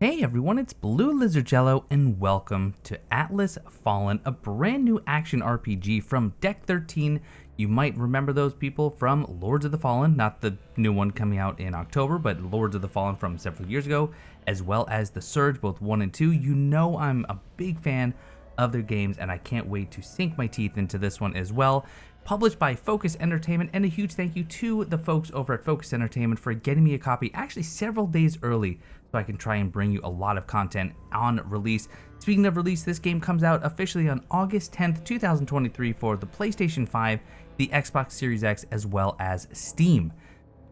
Hey everyone, it's BlueLizardJello and welcome to Atlas Fallen, a brand new action RPG from Deck 13. You might remember those people from Lords of the Fallen, not the new one coming out in October, but Lords of the Fallen from several years ago, as well as The Surge, both 1 and 2. You know I'm a big fan of their games and I can't wait to sink my teeth into this one as well. Published by Focus Entertainment, and a huge thank you to the folks over at Focus Entertainment for getting me a copy actually several days early so I can try and bring you a lot of content on release. Speaking of release, this game comes out officially on August 10th, 2023 for the PlayStation 5, the Xbox Series X, as well as Steam.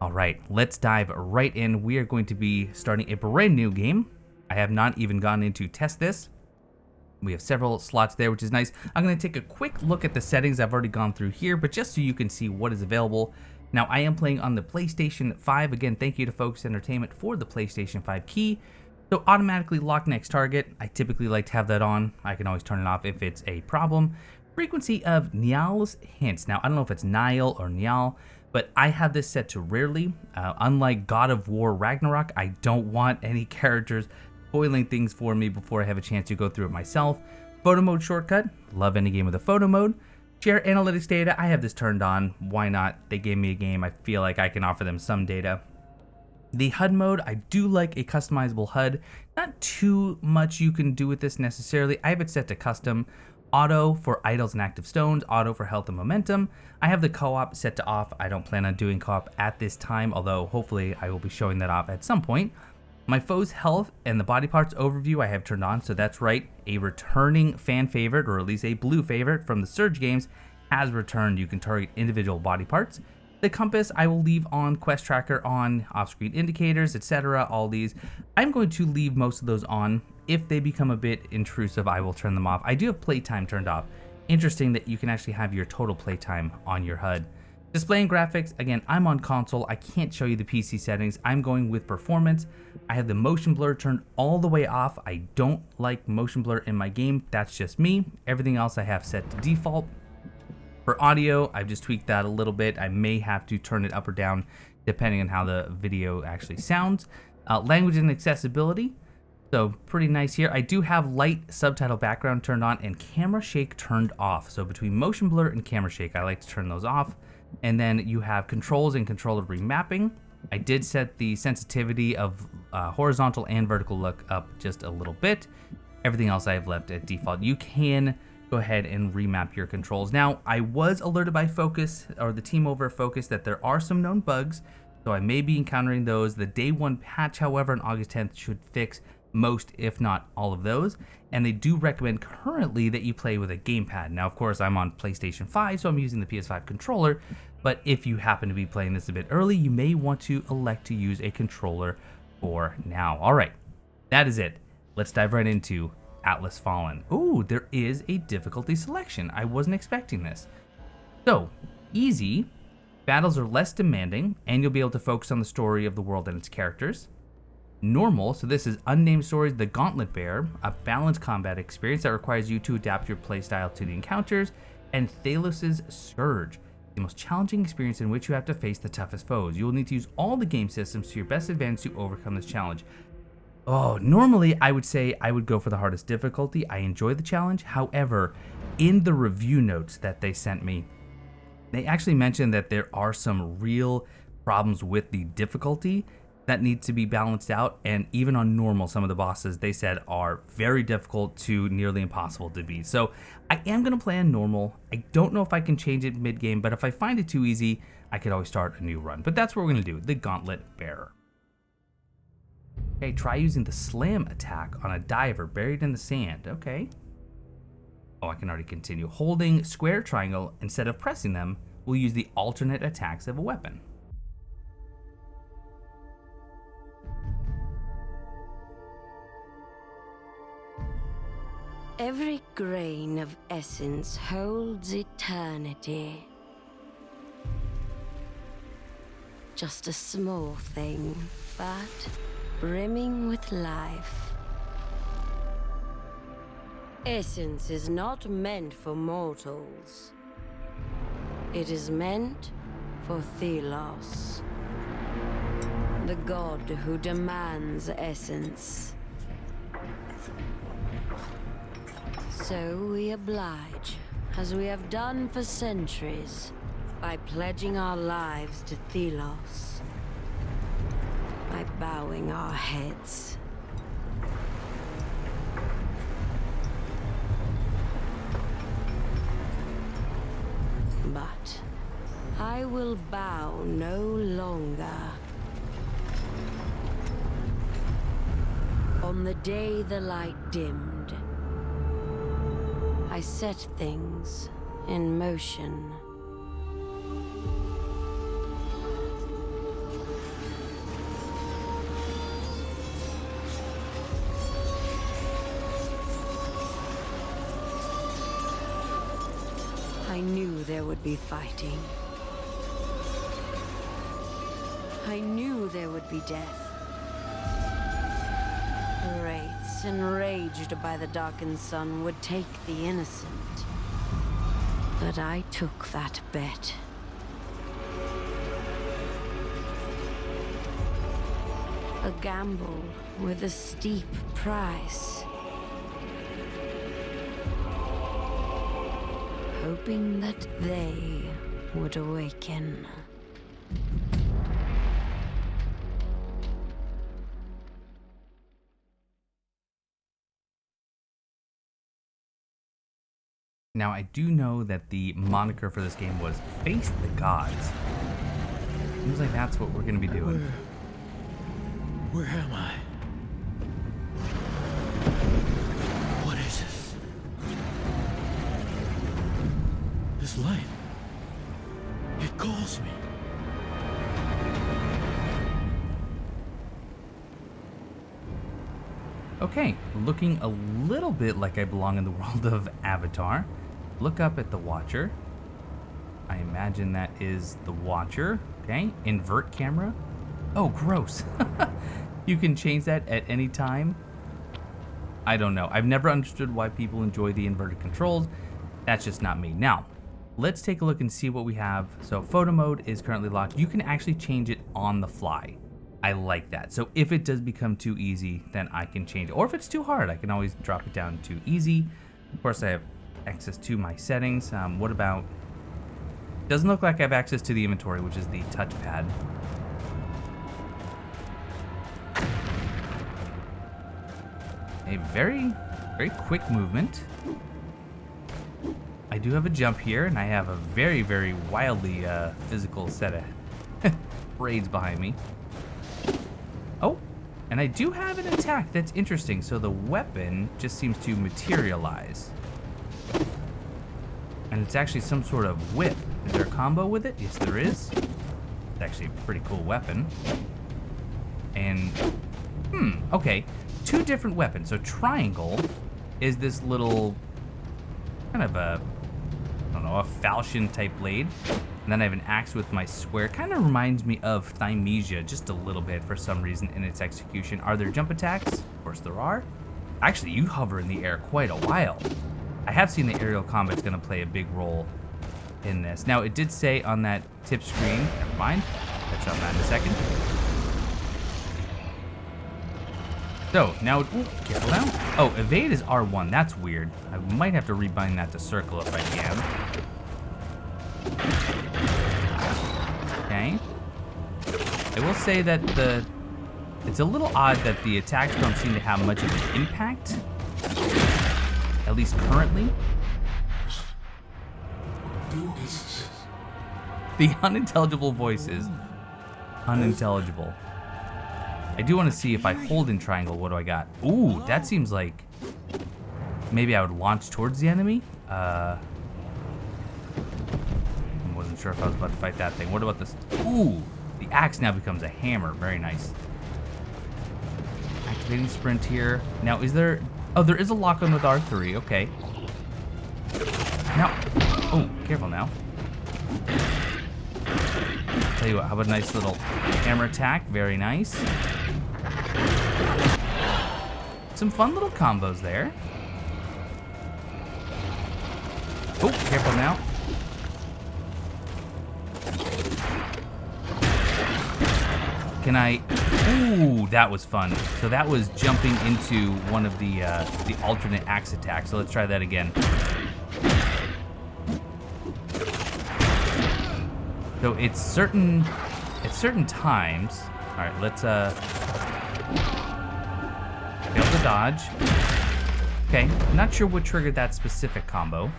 Alright, let's dive right in. We are going to be starting a brand new game. I have not even gone in to test this. We have several slots there, which is nice. I'm going to take a quick look at the settings I've already gone through here, but just so you can see what is available. Now, I am playing on the PlayStation 5. Again, thank you to Focus Entertainment for the PlayStation 5 key. So automatically lock next target. I typically like to have that on. I can always turn it off if it's a problem. Frequency of Niall's hints. Now, I don't know if it's Niall or Niall, but I have this set to rarely. Unlike God of War Ragnarok, I don't want any characters spoiling things for me before I have a chance to go through it myself. Photo mode shortcut. Love any game with a photo mode. Share analytics data. I have this turned on. Why not? They gave me a game. I feel like I can offer them some data. The HUD mode. I do like a customizable HUD. Not too much you can do with this necessarily. I have it set to custom. Auto for idols and active stones. Auto for health and momentum. I have the co-op set to off. I don't plan on doing co-op at this time, although hopefully I will be showing that off at some point. My foe's health and the body parts overview I have turned on, so that's right, a returning fan favorite, or at least a blue favorite from the Surge games, has returned. You can target individual body parts. The compass I will leave on, quest tracker on, off-screen indicators, etc., all these. I'm going to leave most of those on. If they become a bit intrusive, I will turn them off. I do have playtime turned off. Interesting that you can actually have your total playtime on your HUD. Display and graphics, again, I'm on console. I can't show you the PC settings. I'm going with performance. I have the motion blur turned all the way off. I don't like motion blur in my game. That's just me. Everything else I have set to default. For audio, I've just tweaked that a little bit. I may have to turn it up or down depending on how the video actually sounds. Language and accessibility. So pretty nice here. I do have light subtitle background turned on and camera shake turned off. So between motion blur and camera shake, I like to turn those off. And then you have controls and controller remapping. I did set the sensitivity of horizontal and vertical look up just a little bit. Everything else I have left at default. You can go ahead and remap your controls. Now, I was alerted by Focus, or the team over at Focus, that there are some known bugs, so I may be encountering those. The day 1 patch, however, on August 10th should fix most, if not all of those, and they do recommend currently that you play with a gamepad. Now, of course, I'm on PlayStation 5, so I'm using the PS5 controller, but if you happen to be playing this a bit early, you may want to elect to use a controller for now. All right, that is it. Let's dive right into Atlas Fallen. Ooh, there is a difficulty selection. I wasn't expecting this. So, easy, battles are less demanding, and you'll be able to focus on the story of the world and its characters. Normal, so this is Unnamed Stories, the Gauntlet Bearer, a balanced combat experience that requires you to adapt your playstyle to the encounters, and Thalos' Surge, the most challenging experience in which you have to face the toughest foes. You will need to use all the game systems to your best advantage to overcome this challenge. Oh, normally I would say I would go for the hardest difficulty. I enjoy the challenge. However, in the review notes that they sent me, they actually mentioned that there are some real problems with the difficulty that needs to be balanced out, and even on normal, some of the bosses they said are very difficult to nearly impossible to beat. So I am going to play on normal. I don't know if I can change it mid-game, but if I find it too easy, I could always start a new run. But that's what we're going to do, the Gauntlet Bearer. Okay, try using the slam attack on a diver buried in the sand. Okay. Oh, I can already continue. Holding square triangle instead of pressing them, we'll use the alternate attacks of a weapon. Every grain of essence holds eternity. Just a small thing, but brimming with life. Essence is not meant for mortals. It is meant for Telos, the god who demands essence. So we oblige, as we have done for centuries, by pledging our lives to Thelos, by bowing our heads. But I will bow no longer. On the day the light dimmed, I set things in motion. I knew there would be fighting. I knew there would be death. Wraiths enraged by the darkened sun would take the innocent. But I took that bet. A gamble with a steep price. Hoping that they would awaken. Now, I do know that the moniker for this game was Face the Gods. Seems like that's what we're going to be doing. Where am I? What is this? This light. It calls me. Okay, looking a little bit like I belong in the world of Avatar. Look up at the Watcher. I imagine that is the Watcher. Okay, invert camera. Oh, gross. You can change that at any time. I don't know. I've never understood why people enjoy the inverted controls. That's just not me. Now, let's take a look and see what we have. So photo mode is currently locked. You can actually change it on the fly. I like that. So if it does become too easy, then I can change it. Or if it's too hard, I can always drop it down to easy. Of course, I have access to my settings. What about... Doesn't look like I have access to the inventory, which is the touchpad. A very, very quick movement. I do have a jump here, and I have a very, very wildly physical set of braids behind me. Oh, and I do have an attack that's interesting. So the weapon just seems to materialize. And it's actually some sort of whip. Is there a combo with it? Yes, there is. It's actually a pretty cool weapon. And, okay. Two different weapons. So triangle is this little kind of a, I don't know, a falchion type blade. And then I have an axe with my square. Kind of reminds me of Thymesia just a little bit for some reason in its execution. Are there jump attacks? Of course there are. Actually, you hover in the air quite a while. I have seen the aerial combat's going to play a big role in this. Now, it did say on that tip screen, never mind, touch on that in a second. So, now, ooh, careful now. Oh, evade is R1, that's weird. I might have to rebind that to circle if I can. Okay. I will say that it's a little odd that the attacks don't seem to have much of an impact. At least currently. The unintelligible voice is unintelligible. I do want to see if I hold in triangle, what do I got? Ooh, that seems like maybe I would launch towards the enemy. I wasn't sure if I was about to fight that thing. What about this? Ooh, the axe now becomes a hammer. Very nice. Activating sprint here. Now, is there... Oh, there is a lock-on with R3. Okay. Now... Oh, careful now. Tell you what, how about a nice little hammer attack? Very nice. Some fun little combos there. Oh, careful now. Can I? Ooh, that was fun. So that was jumping into one of the alternate axe attacks. So let's try that again. So it's certain times. All right, let's be able to dodge. Okay, not sure what triggered that specific combo.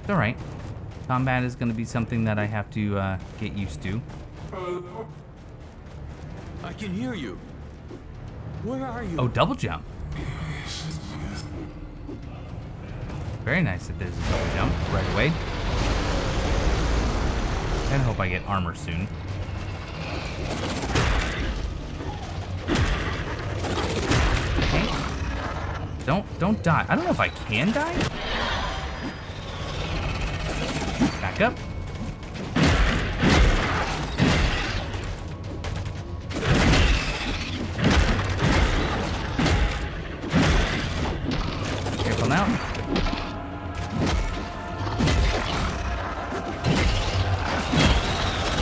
It's all right. Combat is going to be something that I have to get used to. I can hear you. Where are you? Oh, double jump. Very nice that there's a double jump right away. I hope I get armor soon. Okay. Don't die. I don't know if I can die. Back up. Careful now.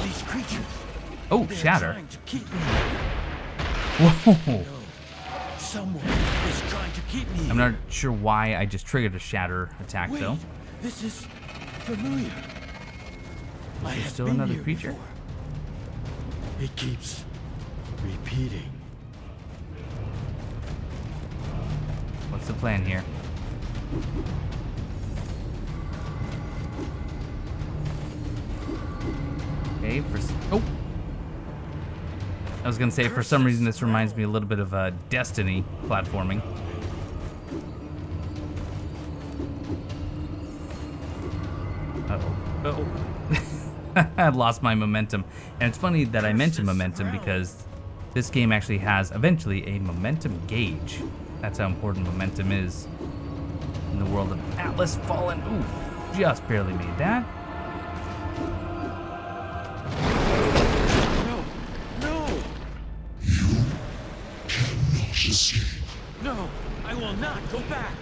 These creatures. Oh, They're shatter. trying to keep me. Whoa. Someone is trying to keep me. I'm not sure why I just triggered a shatter attack Wait, though. this is familiar. I Is there have still been another here creature? before. It keeps repeating. What's the plan here? Okay, oh! I was gonna say, for some reason, this reminds me a little bit of Destiny platforming. Uh-oh. I lost my momentum. And it's funny that I mentioned momentum because this game actually has, eventually, a momentum gauge. That's how important momentum is in the world of Atlas Fallen. Ooh, just barely made that. No, I will not go back.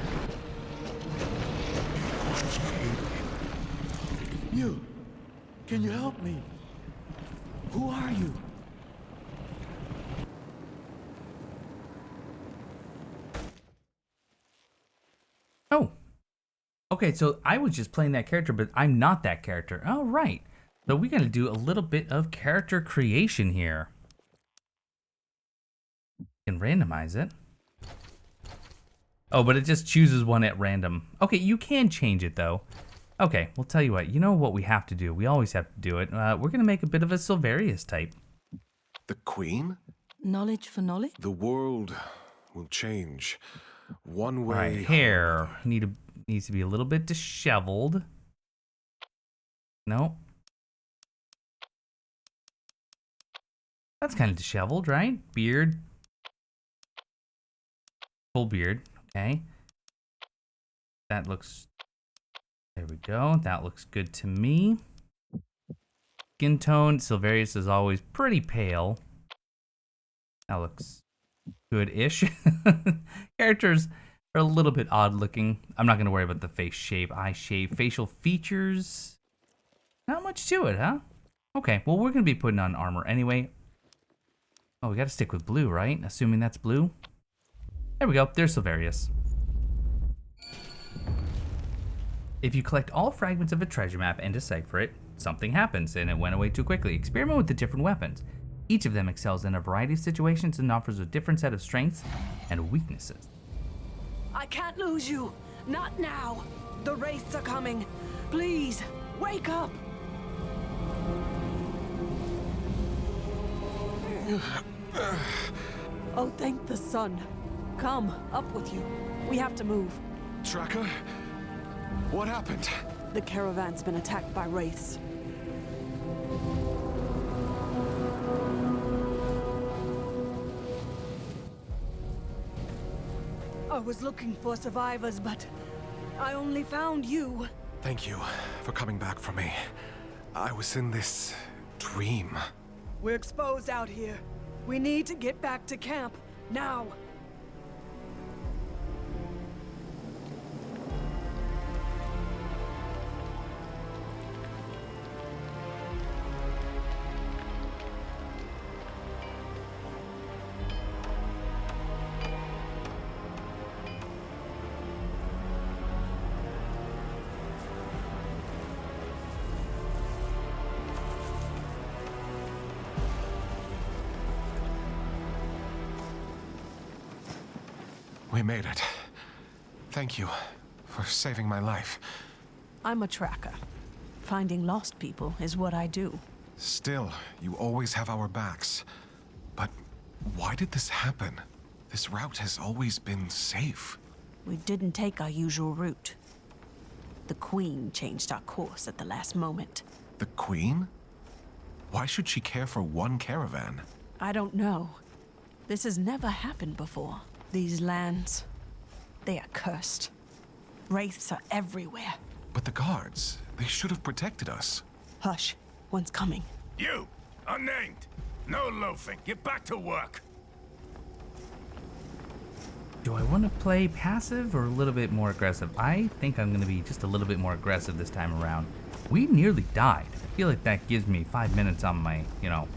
You, can you help me? Who are you? Oh. Okay, so I was just playing that character, but I'm not that character. Oh, right. So we gotta do a little bit of character creation here. You can randomize it. Oh, but it just chooses one at random. Okay, you can change it though. Okay, we'll tell you what. You know what we have to do? We always have to do it. We're gonna make a bit of a Silverius type. The Queen? Knowledge for knowledge? The world will change. One way. All right, hair needs to be a little bit disheveled. No. That's kind of disheveled, right? Beard. Full beard. Okay. That looks... There we go. That looks good to me. Skin tone. Silverius is always pretty pale. That looks good-ish. Characters are a little bit odd looking. I'm not going to worry about the face shape, eye shape, facial features. Not much to it, huh? Okay, well, we're going to be putting on armor anyway. Oh, we got to stick with blue, right? Assuming that's blue. There we go. There's Silverius. If you collect all fragments of a treasure map and decipher it, something happens, and it went away too quickly. Experiment with the different weapons. Each of them excels in a variety of situations and offers a different set of strengths and weaknesses. I can't lose you. Not now. The wraiths are coming. Please, wake up. Oh, thank the sun. Come, up with you. We have to move. Tracker? What happened? The caravan's been attacked by wraiths. I was looking for survivors, but I only found you. Thank you for coming back for me. I was in this dream. We're exposed out here. We need to get back to camp, now. We made it. Thank you for saving my life. I'm a tracker. Finding lost people is what I do. Still, you always have our backs. But why did this happen? This route has always been safe. We didn't take our usual route. The Queen changed our course at the last moment. The Queen? Why should she care for one caravan? I don't know. This has never happened before. These lands, they are cursed. Wraiths are everywhere. But the guards, they should have protected us. Hush, one's coming. You! Unnamed! No loafing, get back to work! Do I want to play passive or a little bit more aggressive? I think I'm going to be just a little bit more aggressive this time around. We nearly died. I feel like that gives me 5 minutes on my, on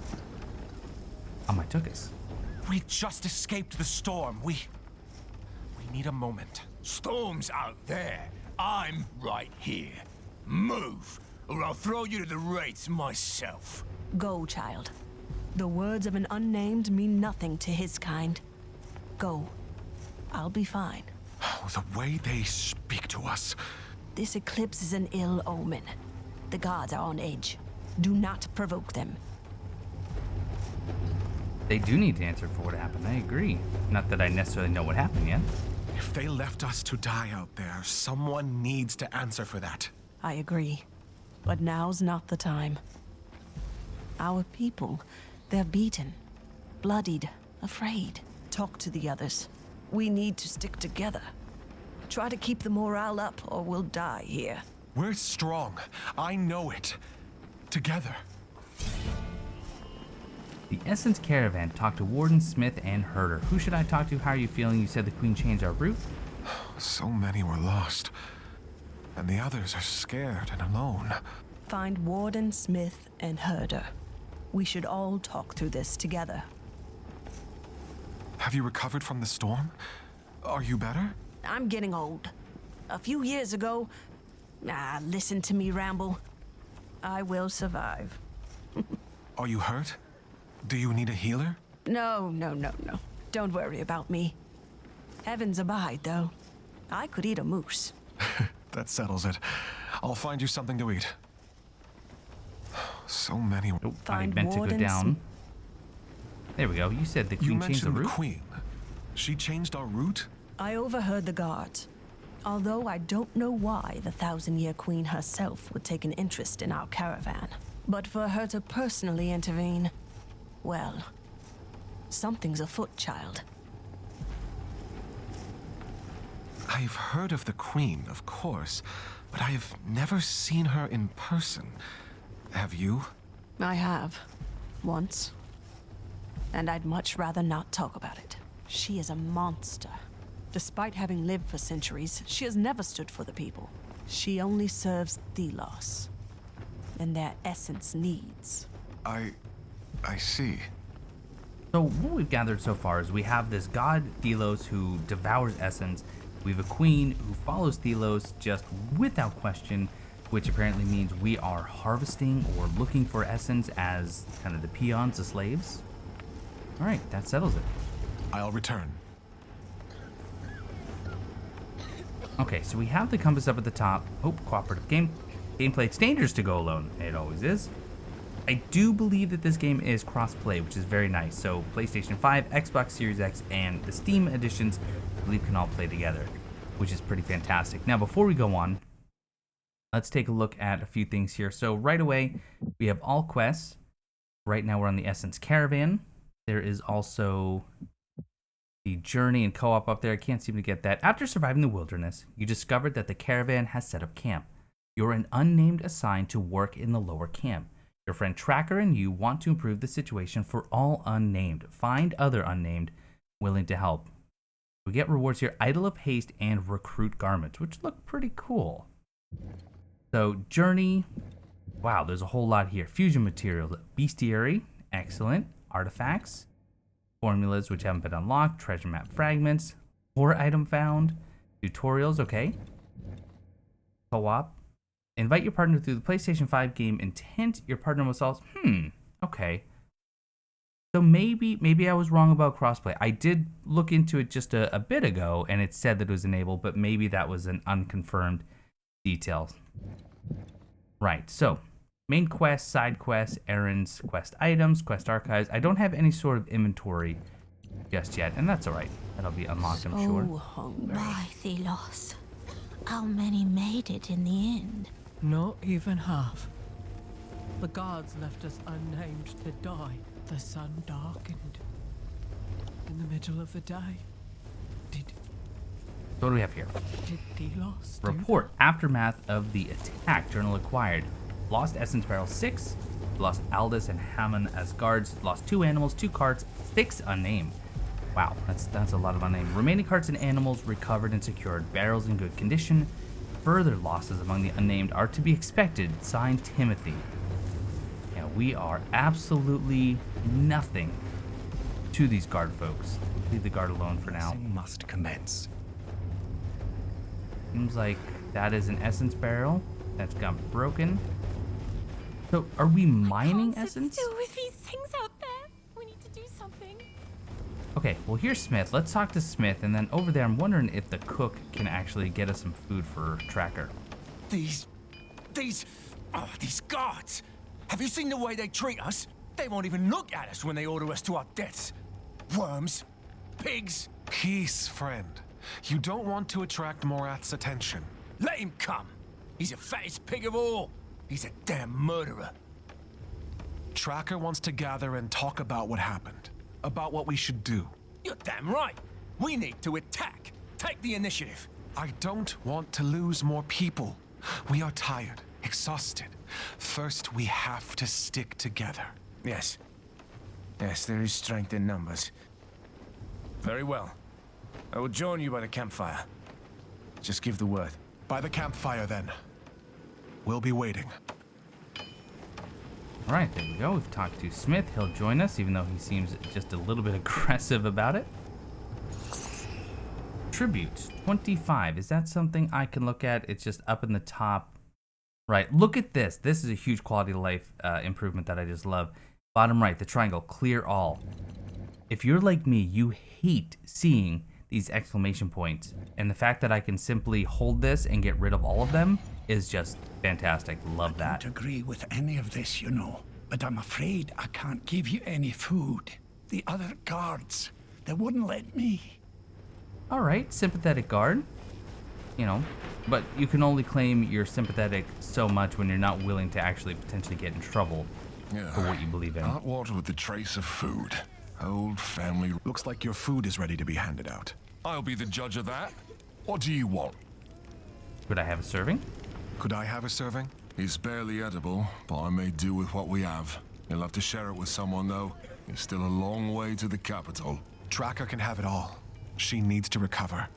my tuchus. We just escaped the storm. We need a moment. Storm's out there. I'm right here. Move, or I'll throw you to the wraiths myself. Go, child. The words of an unnamed mean nothing to his kind. Go. I'll be fine. Oh, the way they speak to us. This eclipse is an ill omen. The gods are on edge. Do not provoke them. They do need to answer for what happened. I agree. Not that I necessarily know what happened yet. If they left us to die out there, someone needs to answer for that. I agree. But now's not the time. Our people, they're beaten, bloodied, afraid. Talk to the others. We need to stick together. Try to keep the morale up, or we'll die here. We're strong. I know it. Together. The Essence Caravan talked to Warden, Smith, and Herder. Who should I talk to? How are you feeling? You said the Queen changed our route? So many were lost. And the others are scared and alone. Find Warden, Smith, and Herder. We should all talk through this together. Have you recovered from the storm? Are you better? I'm getting old. A few years ago... listen to me ramble. I will survive. Are you hurt? Do you need a healer? No. Don't worry about me. Heavens abide, though. I could eat a moose. That settles it. I'll find you something to eat. So many... Oh, I Find meant to go Warden down. There we go. You said the You Queen changed the mentioned the route? Queen. She changed our route? I overheard the guards. Although I don't know why the Thousand-Year Queen herself would take an interest in our caravan. But for her to personally intervene... well, something's afoot, child. I've heard of the Queen, of course, but I have never seen her in person. Have you? I have. Once. And I'd much rather not talk about it. She is a monster. Despite having lived for centuries, she has never stood for the people. She only serves Thelos and their essence needs. I see. So what we've gathered so far is we have this god Thelos who devours essence. We have a queen who follows Thelos just without question, which apparently means we are harvesting or looking for essence as kind of the peons, the slaves. All right, that settles it. I'll return. Okay, so we have the compass up at the top. Oh, cooperative gameplay. It's dangerous to go alone. It always is. I do believe that this game is cross-play, which is very nice. So PlayStation 5, Xbox Series X, and the Steam editions, I believe, can all play together, which is pretty fantastic. Now, before we go on, let's take a look at a few things here. So right away, we have all quests. Right now, we're on the Essence Caravan. There is also the journey and co-op up there. I can't seem to get that. After surviving the wilderness, you discovered that the caravan has set up camp. You're an unnamed assigned to work in the lower camp. Your friend Tracker and you want to improve the situation for all unnamed. Find other unnamed willing to help. We get rewards here, Idol of Haste and Recruit Garments, which look pretty cool. So, Journey. Wow, there's a whole lot here. Fusion Materials, Bestiary, excellent. Artifacts, Formulas which haven't been unlocked, Treasure Map Fragments, Core Item Found, Tutorials, okay. Co-op. Invite your partner through the PlayStation 5 game Intent. Your partner must also... okay. So maybe I was wrong about crossplay. I did look into it just a bit ago, and it said that it was enabled, but maybe that was an unconfirmed detail. Right, so main quests, side quests, errands, quest items, quest archives. I don't have any sort of inventory just yet, and that's all right. That'll be unlocked, I'm sure. So hungry. Why, Thelos? How many made it in the end? Not even half. The guards left us unnamed to die. The sun darkened. In the middle of the day. Did So what do we have here? Thelos do Report aftermath of the attack. Journal acquired. Lost Essence Barrel 6. Lost Aldous and Hammond as guards. Lost 2 animals, 2 carts, 6 unnamed. Wow, that's a lot of unnamed. Remaining carts and animals recovered and secured. Barrels in good condition. Further losses among the unnamed are to be expected. Signed, Timothy. Yeah, we are absolutely nothing to these guard folks. Leave the guard alone for now. Must commence. Seems like that is an essence barrel that's got broken. So are we mining essence? Still with these things out there. We need to do something. Okay, well here's Smith. Let's talk to Smith, and then over there I'm wondering if the cook can actually get us some food for Tracker. These guards. Have you seen the way they treat us? They won't even look at us when they order us to our deaths. Worms, pigs. Peace, friend. You don't want to attract Morath's attention. Let him come. He's the fattest pig of all. He's a damn murderer. Tracker wants to gather and talk about what happened. About what we should do. You're damn right. We need to attack. Take the initiative. I don't want to lose more people. We are tired, exhausted. First, we have to stick together. Yes. Yes, there is strength in numbers. Very well. I will join you by the campfire. Just give the word. By the campfire, then. We'll be waiting. All right, there we go. We've talked to Smith. He'll join us, even though he seems just a little bit aggressive about it. Tributes, 25. Is that something I can look at? It's just up in the top. Right, look at this. This is a huge quality of life improvement that I just love. Bottom right, the triangle, clear all. If you're like me, you hate seeing these exclamation points. And the fact that I can simply hold this and get rid of all of them is just fantastic. Love that. I don't agree with any of this, you know, but I'm afraid I can't give you any food. The other guards, they wouldn't let me. All right, sympathetic guard. You know, but you can only claim you're sympathetic so much when you're not willing to actually potentially get in trouble for what you believe in. Hot water with a trace of food. Old family. Looks like your food is ready to be handed out. I'll be the judge of that. What do you want? Could I have a serving? Could I have a serving? It's barely edible, but I may do with what we have. You'll have to share it with someone, though. It's still a long way to the capital. Tracker can have it all. She needs to recover.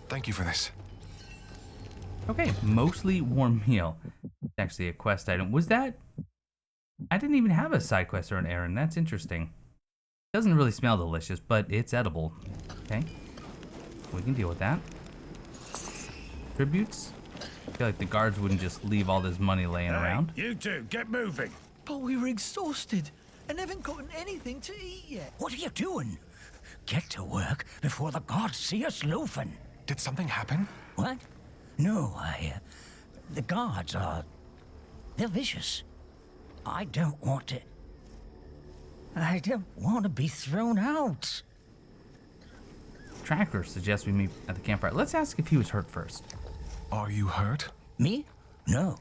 Thank you for this. Okay, mostly warm meal. It's actually a quest item. Was that... I didn't even have a side quest or an errand. That's interesting. Doesn't really smell delicious, but it's edible. Okay. We can deal with that. Tributes? I feel like the guards wouldn't just leave all this money laying around. You two, get moving. But we were exhausted and haven't gotten anything to eat yet. What are you doing? Get to work before the gods see us loafing. Did something happen? What? No, the guards are... they're vicious. I don't want to be thrown out. Tracker suggests we meet at the campfire. Let's ask if he was hurt first. Are you hurt? Me? No,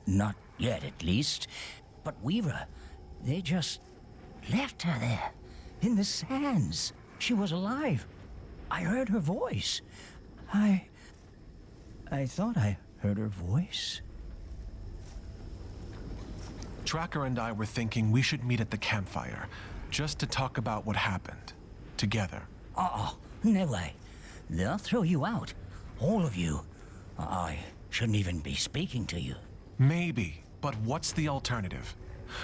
not yet at least. But Weaver, they just left her there, in the sands. She was alive. I heard her voice. I thought I heard her voice. Tracker and I were thinking we should meet at the campfire, just to talk about what happened, together. Oh, no way. They'll throw you out. All of you. I shouldn't even be speaking to you. Maybe, but what's the alternative?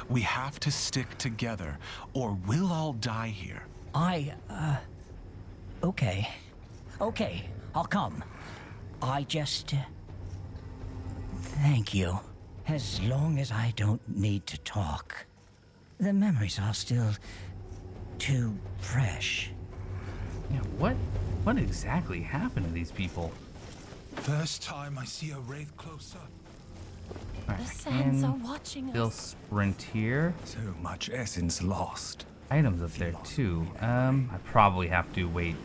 We have to stick together, or we'll all die here. Okay. Okay, I'll come. I just... thank you. As long as I don't need to talk. The memories are still too fresh. Yeah, what exactly happened to these people? First time I see a wraith close up. Alright, The I sands are can watching still us. sprint here. So much essence lost. Items up there too. I probably have to wait.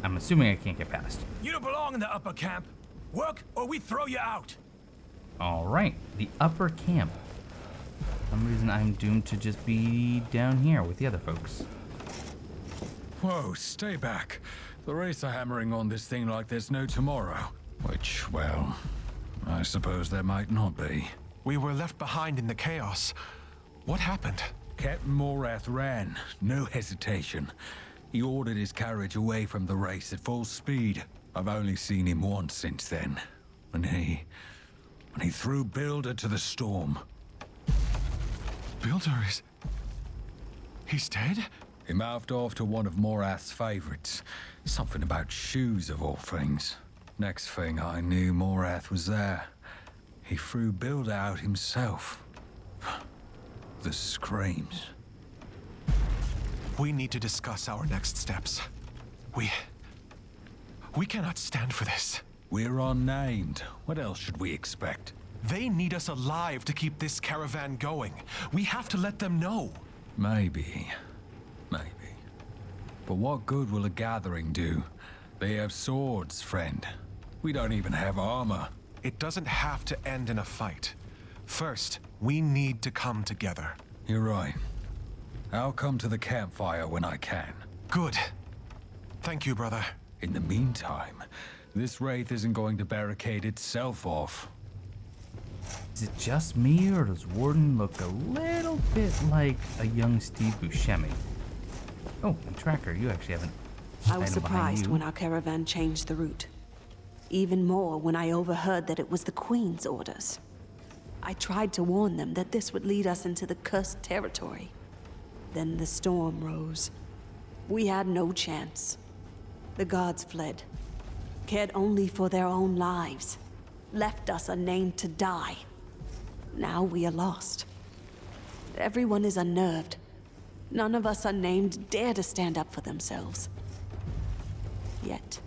I'm assuming I can't get past. You don't belong in the upper camp. Work or we throw you out. Alright, the upper camp. For some reason I'm doomed to just be down here with the other folks. Whoa, stay back. The Wraiths are hammering on this thing like there's no tomorrow. Which, well, I suppose there might not be. We were left behind in the chaos. What happened? Captain Morath ran, no hesitation. He ordered his carriage away from the race at full speed. I've only seen him once since then. When he threw Builder to the storm. Builder is... He's dead? He mouthed off to one of Morath's favorites. Something about shoes, of all things. Next thing I knew, Morath was there. He threw Builder out himself. The screams. We need to discuss our next steps. We cannot stand for this. We're unnamed. What else should we expect? They need us alive to keep this caravan going. We have to let them know. Maybe. But what good will a gathering do? They have swords, friend. We don't even have armor. It doesn't have to end in a fight. First, we need to come together. You're right. I'll come to the campfire when I can. Good. Thank you, brother. In the meantime, this wraith isn't going to barricade itself off. Is it just me, or does Warden look a little bit like a young Steve Buscemi? Oh, and Tracker, you actually haven't. I was surprised when our caravan changed the route. Even more when I overheard that it was the Queen's orders. I tried to warn them that this would lead us into the cursed territory. Then the storm rose. We had no chance. The guards fled, cared only for their own lives, left us unnamed to die. Now we are lost. Everyone is unnerved. None of us unnamed dare to stand up for themselves. Yet.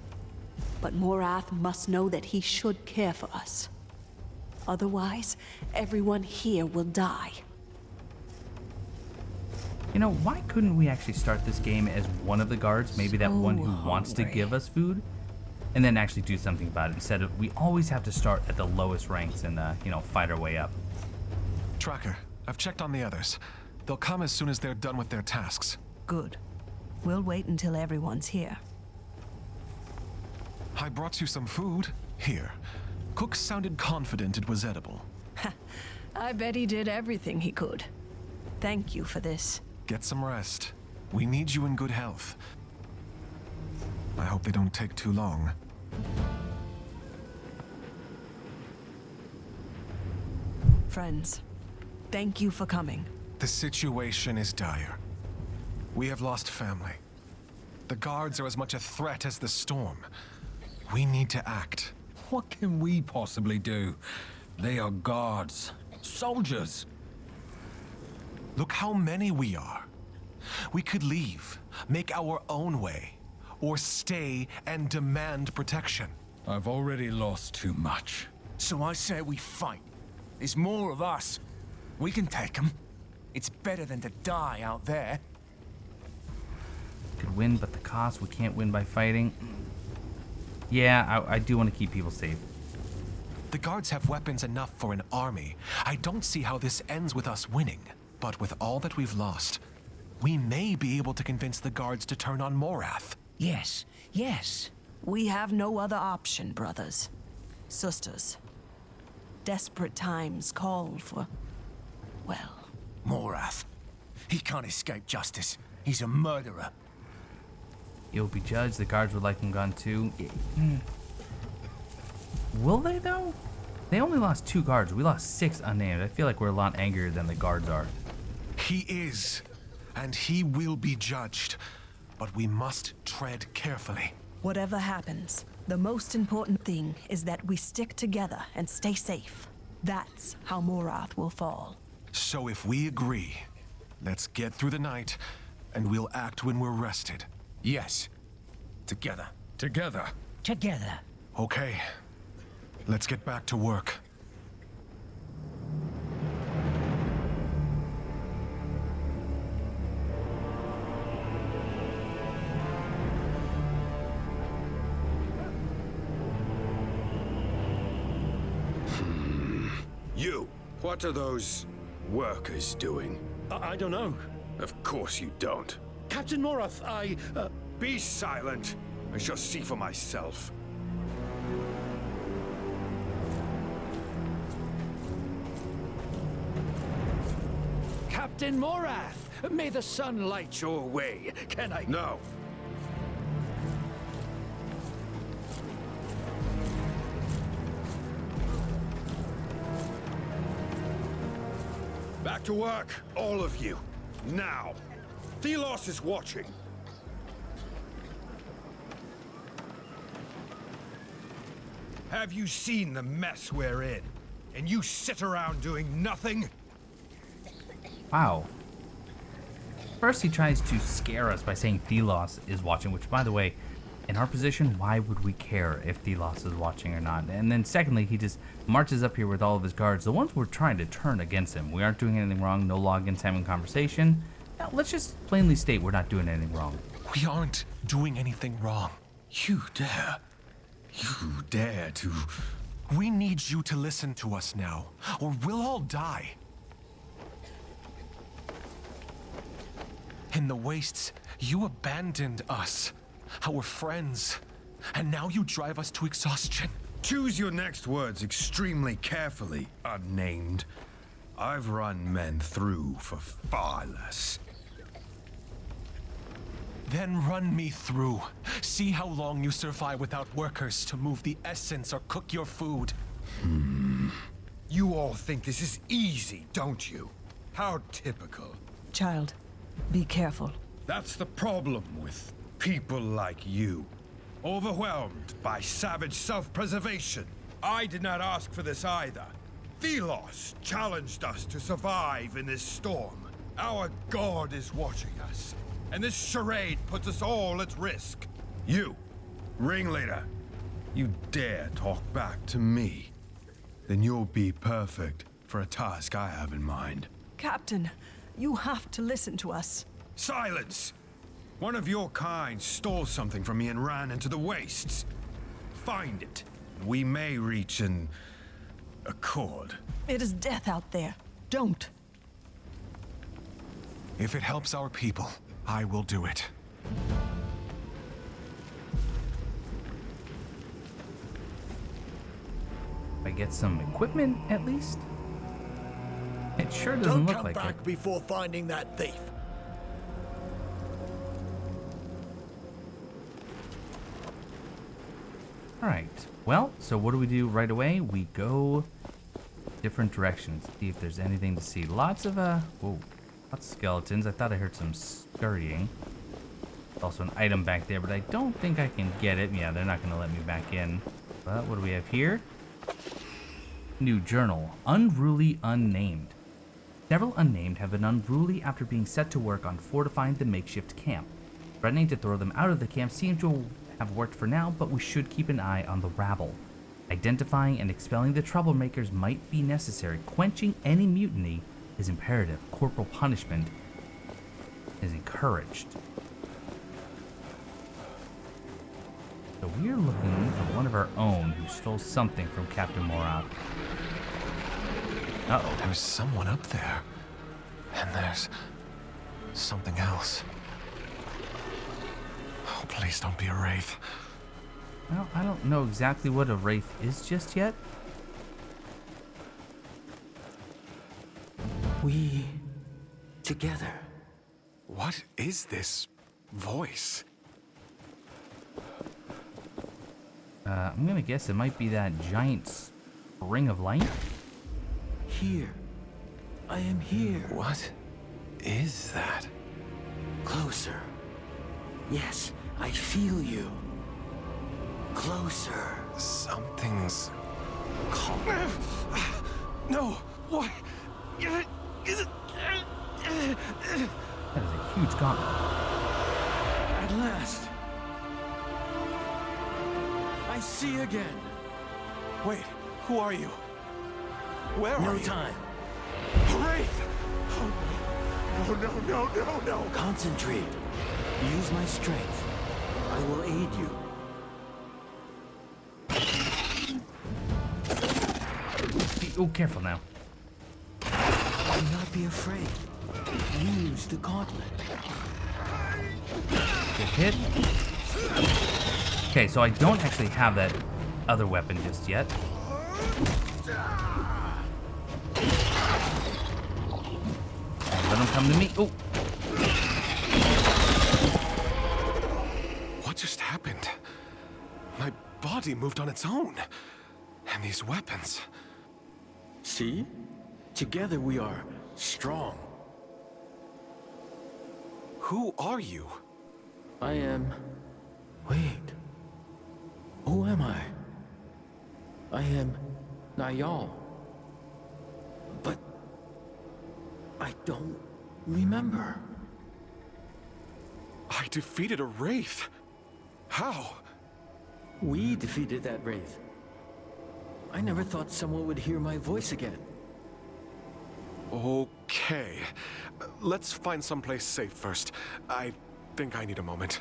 But Morath must know that he should care for us. Otherwise, everyone here will die. You know, why couldn't we actually start this game as one of the guards? Maybe that one who wants to give us food? And then actually do something about it. Instead of, we always have to start at the lowest ranks and, fight our way up. Tracker, I've checked on the others. They'll come as soon as they're done with their tasks. Good. We'll wait until everyone's here. I brought you some food. Here. Cook sounded confident it was edible. I bet he did everything he could. Thank you for this. Get some rest. We need you in good health. I hope they don't take too long. Friends, thank you for coming. The situation is dire. We have lost family. The guards are as much a threat as the storm. We need to act. What can we possibly do? They are guards, soldiers. Look how many we are. We could leave, make our own way, or stay and demand protection. I've already lost too much. So I say we fight. There's more of us. We can take them. It's better than to die out there. Could win, but the cost, we can't win by fighting. Yeah, I do want to keep people safe. The guards have weapons enough for an army. I don't see how this ends with us winning. But with all that we've lost, we may be able to convince the guards to turn on Morath. Yes. We have no other option, brothers. Sisters. Desperate times call for, well... Morath. He can't escape justice. He's a murderer. He'll be judged. The guards would like him gone too. Will they, though? They only lost 2 guards. We lost 6 unnamed. I feel like we're a lot angrier than the guards are. He is, and he will be judged. But we must tread carefully. Whatever happens, the most important thing is that we stick together and stay safe. That's how Morath will fall. So if we agree, let's get through the night and we'll act when we're rested. Yes. Together. Together. Together. Okay. Let's get back to work. You, what are those workers doing? I don't know. Of course you don't. Captain Morath, Be silent. I shall see for myself. Captain Morath, may the sun light your way. Can I... No. Back to work, all of you. Now. Thelos is watching. Have you seen the mess we're in? And you sit around doing nothing? Wow. First, he tries to scare us by saying Thelos is watching, which, by the way, in our position, why would we care if Thelos is watching or not? And then secondly, he just marches up here with all of his guards, the ones we're trying to turn against him. We aren't doing anything wrong, no logins, having conversation. Now, let's just plainly state we're not doing anything wrong. We aren't doing anything wrong. You dare to... We need you to listen to us now, or we'll all die. In the wastes, you abandoned us, our friends, and now you drive us to exhaustion. Choose your next words extremely carefully, Unnamed. I've run men through for far less. Then run me through. See how long you survive without workers to move the essence or cook your food. You all think this is easy, don't you? How typical. Child, be careful. That's the problem with people like you. Overwhelmed by savage self-preservation. I did not ask for this either. Thelos challenged us to survive in this storm. Our god is watching us, and this charade puts us all at risk. You, ringleader, you dare talk back to me, then you'll be perfect for a task I have in mind. Captain, you have to listen to us. Silence! One of your kind stole something from me and ran into the wastes. Find it. We may reach an accord. It is death out there. Don't. If it helps our people, I will do it. If I get some equipment, at least? It sure doesn't look like it. Don't come back before finding that thief. Alright, well, so what do we do right away? We go different directions, see if there's anything to see. Lots of, whoa, lots of skeletons. I thought I heard some scurrying. Also an item back there, but I don't think I can get it. Yeah, they're not going to let me back in. But what do we have here? New journal, Unruly Unnamed. Several Unnamed have been unruly after being set to work on fortifying the makeshift camp. Threatening to throw them out of the camp seems to have worked for now, but we should keep an eye on the rabble. Identifying and expelling the troublemakers might be necessary. Quenching any mutiny is imperative. Corporal punishment is encouraged. So we're looking for one of our own who stole something from Captain Morath. Uh-oh. There's someone up there. And there's something else. Oh, please don't be a wraith. Well, I don't know exactly what a wraith is just yet. We... together. What is this voice? I'm gonna guess it might be that giant ring of light. Here. I am here. What is that? Closer. Yes, I feel you. Closer. Something's... No! What? That is a huge gauntlet. At last. I see again. Wait, who are you? Where are you? No time. Wraith! Oh, no. Concentrate. Use my strength. I will aid you. Oh, careful now. Do not be afraid. Use the gauntlet. Good hit. Okay, so I don't actually have that other weapon just yet. Let him come to me. Oh. What just happened? My body moved on its own. And these weapons. See? Together we are strong. Who are you? I am... Wait. Who am I? I am Nayal. But... I don't remember. I defeated a Wraith. How? We defeated that Wraith. I never thought someone would hear my voice again. Okay. Let's find someplace safe first. I think I need a moment.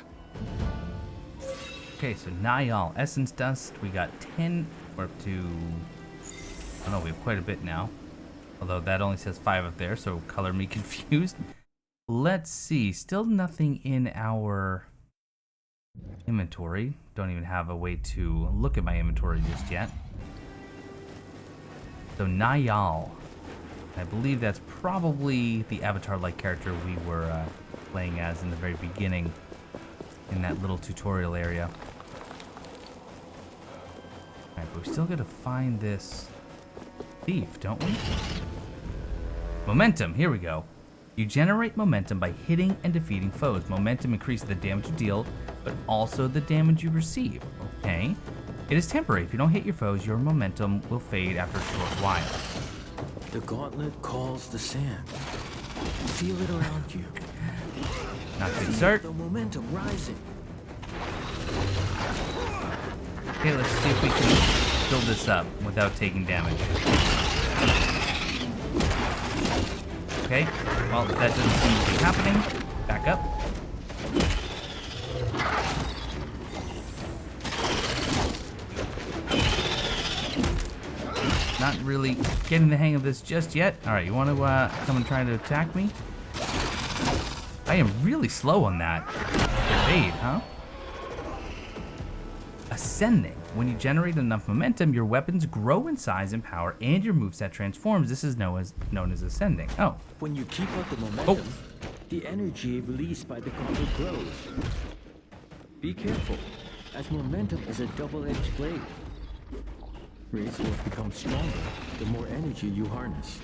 Okay, so Nayal, Essence Dust, we got 10, we're up to, I don't know, we have quite a bit now. Although that only says 5 up there, so color me confused. Let's see, still nothing in our inventory. Don't even have a way to look at my inventory just yet. So Nayal, I believe that's probably the avatar-like character we were playing as in the very beginning in that little tutorial area. Alright, but we still gotta find this thief, don't we? Momentum, here we go. You generate momentum by hitting and defeating foes. Momentum increases the damage you deal, but also the damage you receive. Okay. It is temporary. If you don't hit your foes, your momentum will fade after a short while. The gauntlet calls the sand. Feel it around you. Not a good start. The momentum rising. Okay, let's see if we can build this up without taking damage. Okay, well, that doesn't seem to be happening. Back up. Not really getting the hang of this just yet. All right, you want to come and try to attack me? I am really slow on that. Evade, huh? Ascending. When you generate enough momentum, your weapons grow in size and power, and your moveset transforms. This is known as ascending. Oh. When you keep up the momentum, the energy released by the gauntlet grows. Be careful, as momentum is a double-edged blade. Rates will become stronger the more energy you harness.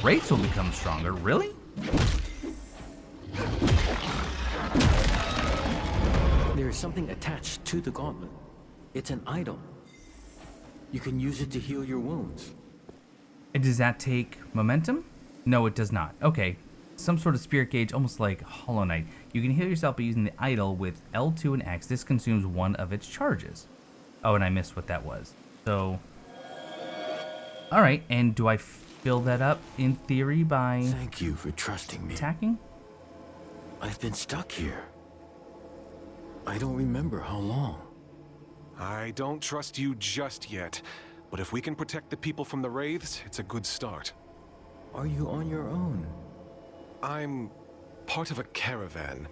Rates will become stronger? Really? There is something attached to the gauntlet. It's an idol. You can use it to heal your wounds. And does that take momentum? No, it does not. Okay. Some sort of spirit gauge, almost like Hollow Knight. You can heal yourself by using the idol with L2 and X. This consumes one of its charges. Oh, and I missed what that was. So... Alright, and do I fill that up in theory by... Thank you for trusting me. Attacking? I've been stuck here. I don't remember how long. I don't trust you just yet, but if we can protect the people from the Wraiths, it's a good start. Are you on your own? I'm part of a caravan.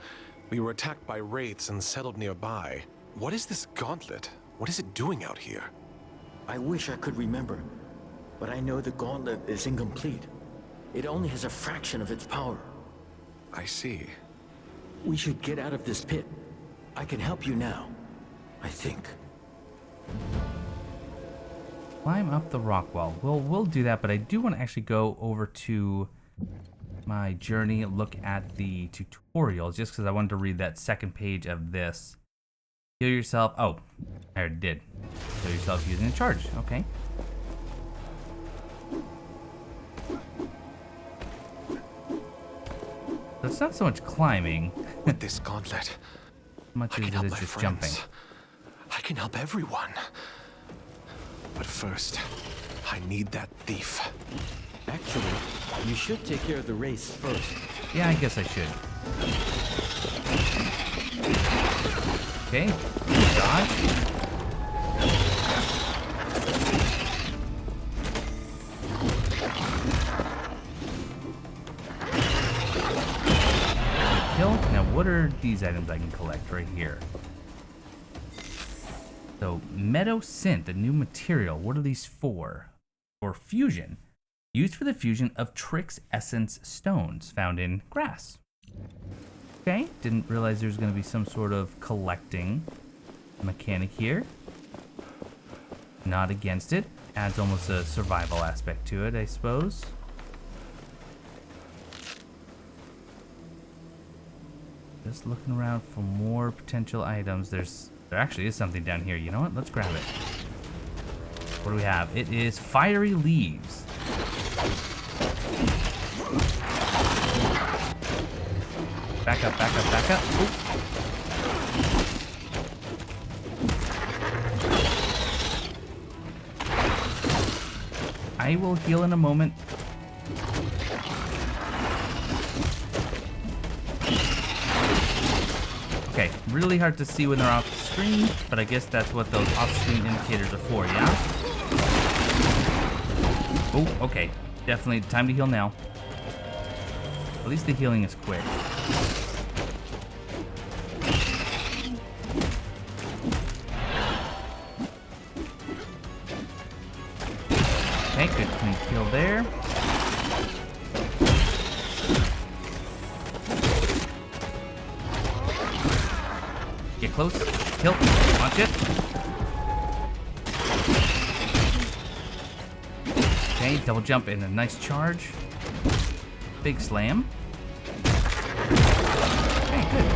We were attacked by Wraiths and settled nearby. What is this gauntlet? What is it doing out here? I wish I could remember, but I know the gauntlet is incomplete. It only has a fraction of its power. I see. We should get out of this pit. I can help you now, I think. Climb up the rock wall. Well, we'll do that, but I do want to actually go over to my journey, look at the tutorial, just because I wanted to read that second page of this. Heal yourself. Oh, I already did. Heal yourself using a charge. Okay. So It's not so much climbing. With this gauntlet, Much I as can it help is my just friends. jumping. I can help everyone. But first, I need that thief. Actually, you should take care of the race first. Yeah, I guess I should. Okay, dodge. Kill. Now, what are these items I can collect right here? So, meadow synth, a new material. What are these for? For fusion. Used for the fusion of Trix essence stones found in grass. Okay, didn't realize there's going to be some sort of collecting mechanic here. Not against it. Adds almost a survival aspect to it, I suppose. Just looking around for more potential items. There actually is something down here. You know what? Let's grab it. What do we have? It is fiery leaves. Back up, back up, back up. Oop. I will heal in a moment. Okay, really hard to see when they're off screen, but I guess that's what those off-screen indicators are for, yeah? Oh, okay. Definitely time to heal now. At least the healing is quick. Okay, good clean kill there. Get close. Kill. Launch it. Okay, double jump and a nice charge. Big slam. Okay, good.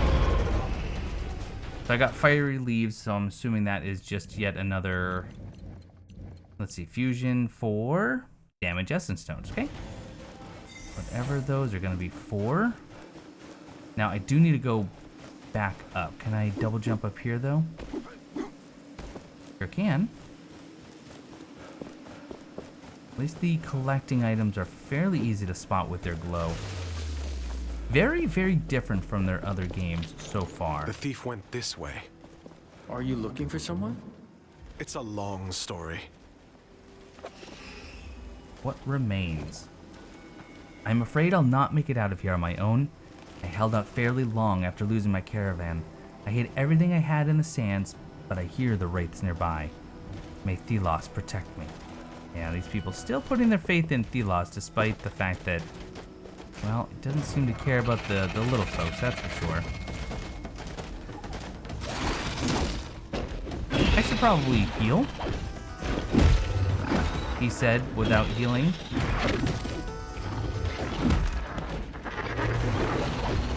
So I got fiery leaves, so I'm assuming that is just yet another... Let's see, fusion for damage essence stones, okay? Whatever those are gonna be for. Now I do need to go back up. Can I double jump up here though? Sure can. At least the collecting items are fairly easy to spot with their glow. Very, very different from their other games so far. The thief went this way. Are you looking for someone? It's a long story. What remains? I'm afraid I'll not make it out of here on my own. I held out fairly long after losing my caravan. I hid everything I had in the sands, but I hear the wraiths nearby. May Thelos protect me. Yeah, these people still putting their faith in Thelos despite the fact that, well, it doesn't seem to care about the little folks, that's for sure. I should probably heal, he said without healing.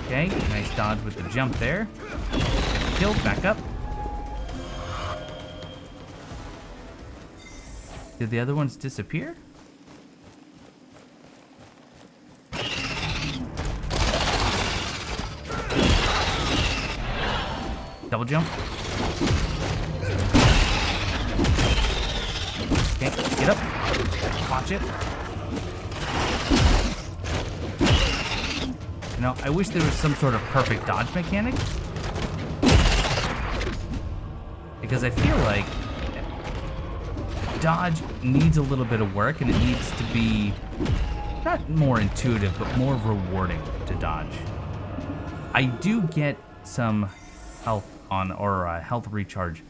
Okay, nice dodge with the jump there. Get killed, back up. Did the other ones disappear? Double jump. Okay, get up. Watch it. You know, I wish there was some sort of perfect dodge mechanic. Because I feel like dodge needs a little bit of work and it needs to be not more intuitive, but more rewarding to dodge. I do get some health on, or health recharge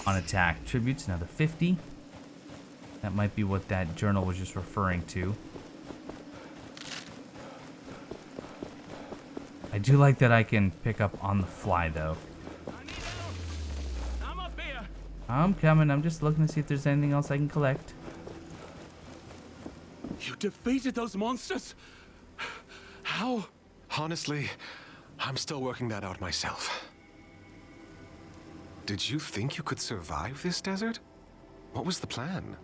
on attack. Tributes another 50. That might be what that journal was just referring to. I do like that I can pick up on the fly, though. I'm up here. I'm coming. I'm just looking to see if there's anything else I can collect. You defeated those monsters? How? Honestly, I'm still working that out myself. Did you think you could survive this desert? What was the plan?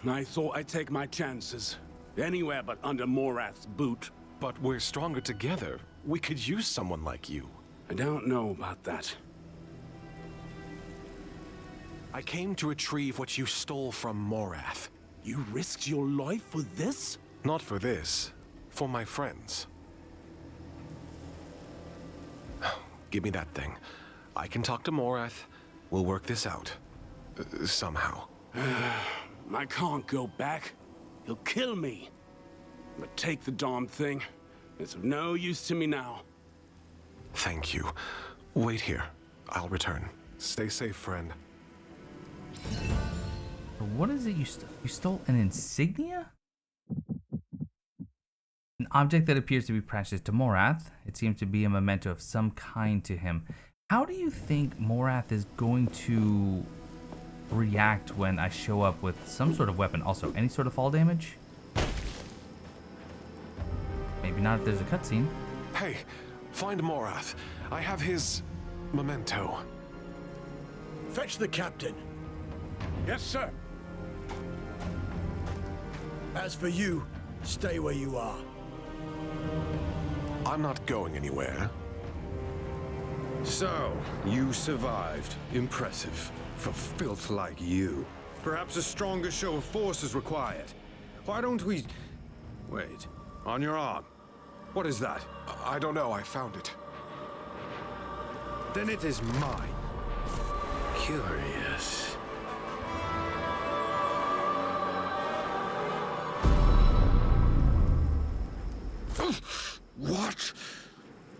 I thought I'd take my chances. Anywhere but under Morath's boot. But we're stronger together. We could use someone like you. I don't know about that. I came to retrieve what you stole from Morath. You risked your life for this? Not for this. For my friends. Give me that thing. I can talk to Morath. We'll work this out. Somehow. I can't go back. He'll kill me. But take the darn thing. It's of no use to me now. Thank you. Wait here. I'll return. Stay safe, friend. What is it you stole? You stole an insignia? An object that appears to be precious to Morath. It seems to be a memento of some kind to him. How do you think Morath is going to react when I show up with some sort of weapon? Also, any sort of fall damage? Maybe not if there's a cutscene. Hey, find Morath. I have his memento. Fetch the captain. Yes, sir. As for you, stay where you are. I'm not going anywhere. So, you survived. Impressive. For filth like you. Perhaps a stronger show of force is required. Why don't we... Wait. On your arm. What is that? I don't know. I found it. Then it is mine. Curious. What?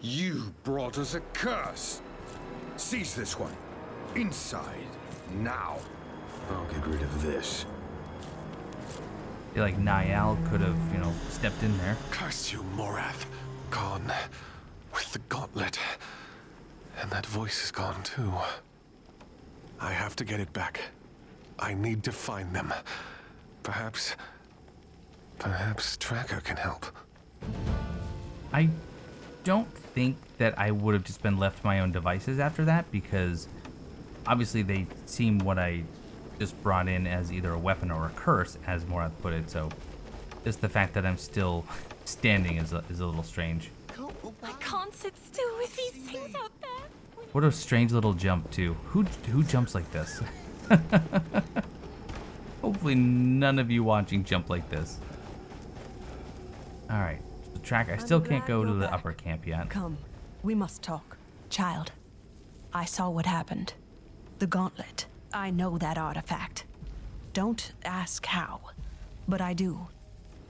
You brought us a curse. Seize this one. Inside. Now. I'll get rid of this. I feel like Niall could have, stepped in there. Curse you, Morath. Gone. With the gauntlet. And that voice is gone too. I have to get it back. I need to find them. Perhaps Tracker can help. I don't think that I would have just been left to my own devices after that, because obviously they seem what I just brought in as either a weapon or a curse, as Morath put it, so just the fact that I'm still standing is a little strange. I can't sit still with these things out there. What a strange little jump too. Who jumps like this? Hopefully none of you watching jump like this. Alright, the track. I still can't go to the upper camp yet. Come, we must talk. Child, I saw what happened. The gauntlet. I know that artifact. Don't ask how, but I do.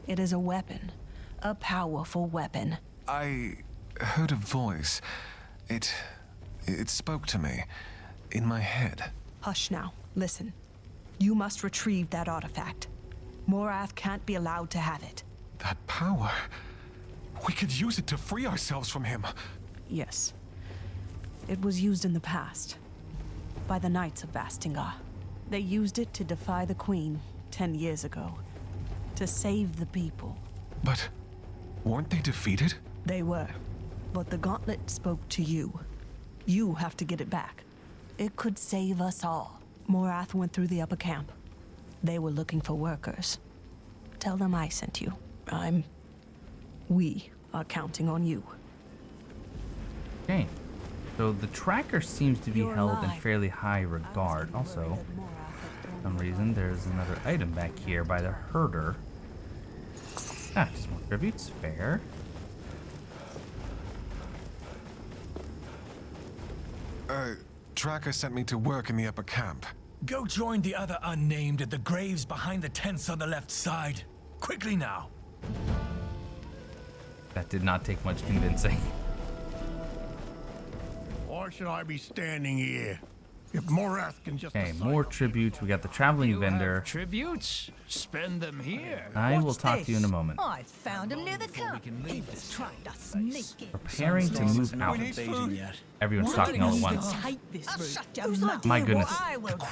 It is a weapon. A powerful weapon. I heard a voice. It spoke to me. In my head. Hush now. Listen. You must retrieve that artifact. Morath can't be allowed to have it. That power. We could use it to free ourselves from him. Yes. It was used in the past. By the Knights of Vastingar. They used it to defy the Queen 10 years ago. To save the people. But weren't they defeated? They were. But the gauntlet spoke to you. You have to get it back. It could save us all. Morath went through the upper camp. They were looking for workers. Tell them I sent you. We are counting on you. Okay. So the tracker seems to be held in fairly high regard. Also, for some reason, there's another item back here by the herder. Ah, just more tributes. Fair. Tracker sent me to work in the upper camp. Go join the other Unnamed at the graves behind the tents on the left side. Quickly now. That did not take much convincing. Why should I be standing here? If Morath can just... Okay, more tributes. We got the traveling vendor. Tributes? Spend them here. I will talk to you in a moment. I found him near the camp. He was trying to sneak in. Preparing to move out. Everyone's talking all at once. My goodness.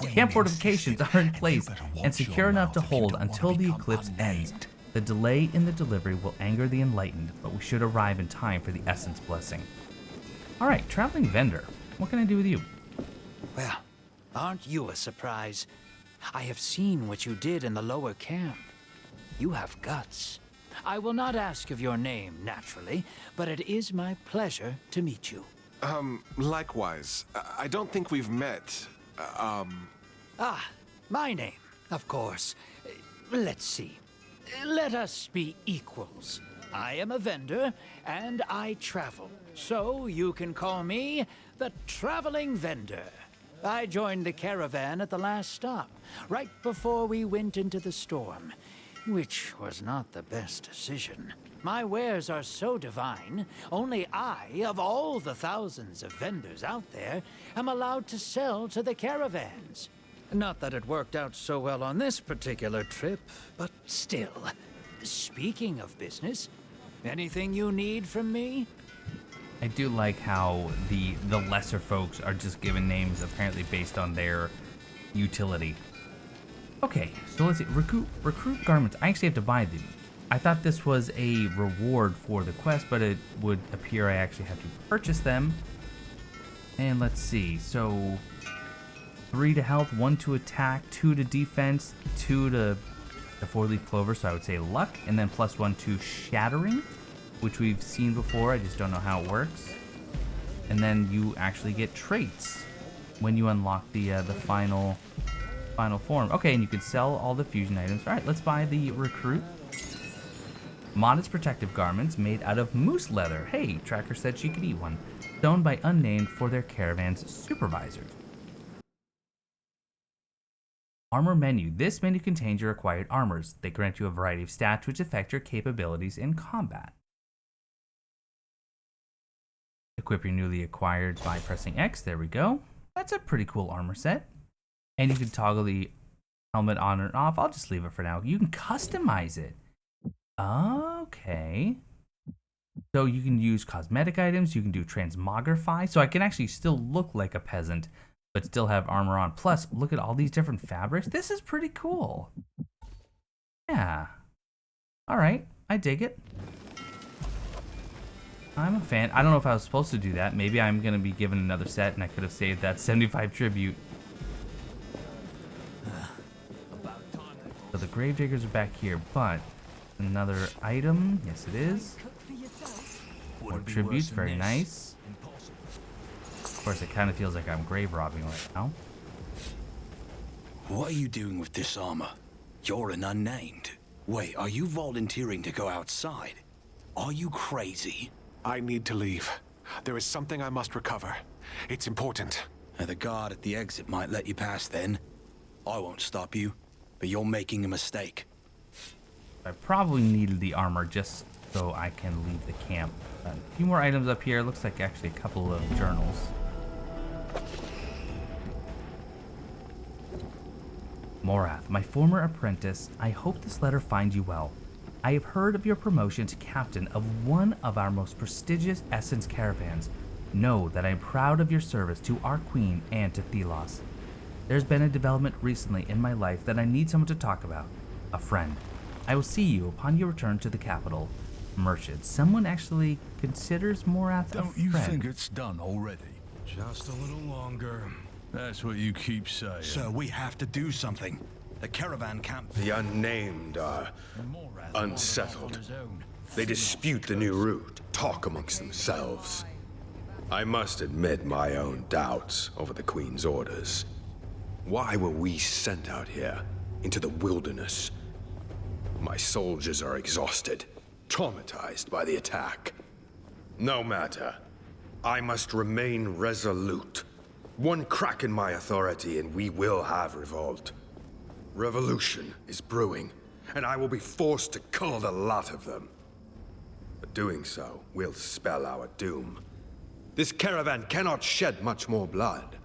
Camp fortifications are in place and secure enough to hold until the eclipse ends. The delay in the delivery will anger the enlightened, but we should arrive in time for the essence blessing. Alright, traveling vendor. What can I do with you? Well, aren't you a surprise? I have seen what you did in the lower camp. You have guts. I will not ask of your name, naturally, but it is my pleasure to meet you. Likewise. I don't think we've met. Ah, my name, of course. Let's see. Let us be equals. I am a vendor, and I travel. So you can call me the Traveling Vendor. I joined the caravan at the last stop, right before we went into the storm, which was not the best decision. My wares are so divine, only I, of all the thousands of vendors out there, am allowed to sell to the caravans. Not that it worked out so well on this particular trip, but still. Speaking of business, anything you need from me? I do like how the lesser folks are just given names apparently based on their utility. Okay, so let's see. Recruit garments. I actually have to buy them. I thought this was a reward for the quest, but it would appear I actually have to purchase them. And let's see. So 3 to health, 1 to attack, 2 to defense, 2 to the 4-leaf clover. So I would say luck, and then +1 to shattering, which we've seen before. I just don't know how it works. And then you actually get traits when you unlock the final form. Okay, and you can sell all the fusion items. All right, let's buy the recruit. Modest protective garments made out of moose leather. Hey, Tracker said she could eat one. Owned by Unnamed for their caravan's supervisors. Armor menu. This menu contains your acquired armors. They grant you a variety of stats which affect your capabilities in combat. Equip your newly acquired by pressing X. There we go. That's a pretty cool armor set. And you can toggle the helmet on and off. I'll just leave it for now. You can customize it. Okay. So you can use cosmetic items. You can do transmogrify. So I can actually still look like a peasant, but still have armor on. Plus, look at all these different fabrics. This is pretty cool. Yeah. All right. I dig it. I'm a fan. I don't know if I was supposed to do that. Maybe I'm going to be given another set and I could have saved that 75 tribute. So the gravediggers are back here, but another item. Yes, it is. More tributes. Very nice. Of course, it kind of feels like I'm grave robbing right now. What are you doing with this armor? You're an Unnamed. Wait, are you volunteering to go outside? Are you crazy? I need to leave. There is something I must recover. It's important. The guard at the exit might let you pass then. I won't stop you, but you're making a mistake. I probably needed the armor just so I can leave the camp. A few more items up here. Looks like actually a couple of journals. Morath, my former apprentice, I hope this letter finds you well. I have heard of your promotion to captain of one of our most prestigious Essence caravans. Know that I am proud of your service to our queen and to Thelos. There's been a development recently in my life that I need someone to talk about. A friend. I will see you upon your return to the capital. Merchant. Someone actually considers Morath a friend. Don't you think it's done already? Just a little longer. That's what you keep saying. Sir, we have to do something. The caravan camp... The Unnamed are unsettled. They dispute the new route, talk amongst themselves. I must admit my own doubts over the Queen's orders. Why were we sent out here, into the wilderness? My soldiers are exhausted, traumatized by the attack. No matter. I must remain resolute. One crack in my authority and we will have revolt. Revolution is brewing, and I will be forced to cull the lot of them. But doing so will spell our doom. This caravan cannot shed much more blood.